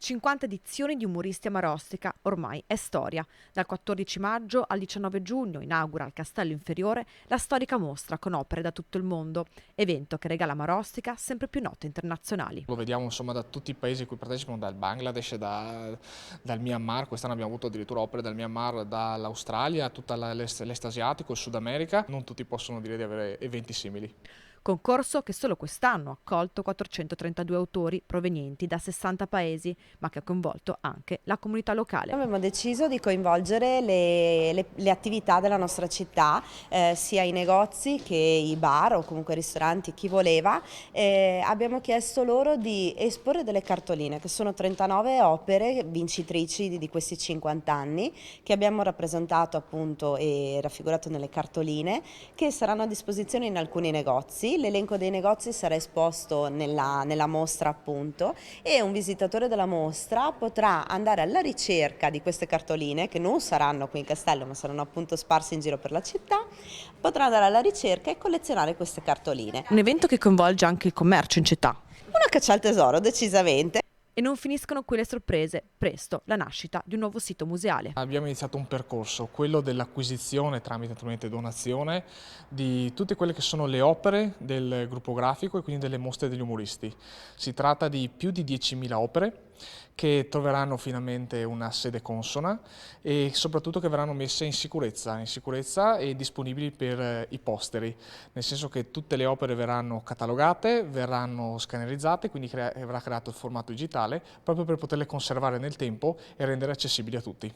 50 edizioni di Umoristi a Marostica, ormai è storia. Dal 14 maggio al 19 giugno inaugura al Castello Inferiore la storica mostra con opere da tutto il mondo, evento che regala a Marostica sempre più note internazionali. Lo vediamo insomma da tutti i paesi a cui partecipano, dal Bangladesh, dal Myanmar, quest'anno abbiamo avuto addirittura opere dal Myanmar, dall'Australia, tutta l'est asiatico, il Sud America, non tutti possono dire di avere eventi simili. Concorso che solo quest'anno ha accolto 432 autori provenienti da 60 paesi, ma che ha coinvolto anche la comunità locale. Abbiamo deciso di coinvolgere le attività della nostra città, sia i negozi che i bar o comunque i ristoranti, chi voleva. Abbiamo chiesto loro di esporre delle cartoline, che sono 39 opere vincitrici di questi 50 anni, che abbiamo rappresentato appunto e raffigurato nelle cartoline, che saranno a disposizione in alcuni negozi. L'elenco dei negozi sarà esposto nella mostra appunto, e un visitatore della mostra potrà andare alla ricerca di queste cartoline, che non saranno qui in castello ma saranno appunto sparse in giro per la città, potrà andare alla ricerca e collezionare queste cartoline. Un evento che coinvolge anche il commercio in città. Una caccia al tesoro, decisamente. E non finiscono qui le sorprese, presto la nascita di un nuovo sito museale. Abbiamo iniziato un percorso, quello dell'acquisizione tramite naturalmente donazione di tutte quelle che sono le opere del gruppo grafico e quindi delle mostre degli umoristi. Si tratta di più di 10.000 opere che troveranno finalmente una sede consona e soprattutto che verranno messe in sicurezza e disponibili per i posteri, nel senso che tutte le opere verranno catalogate, verranno scannerizzate, quindi verrà creato il formato digitale proprio per poterle conservare nel tempo e rendere accessibili a tutti.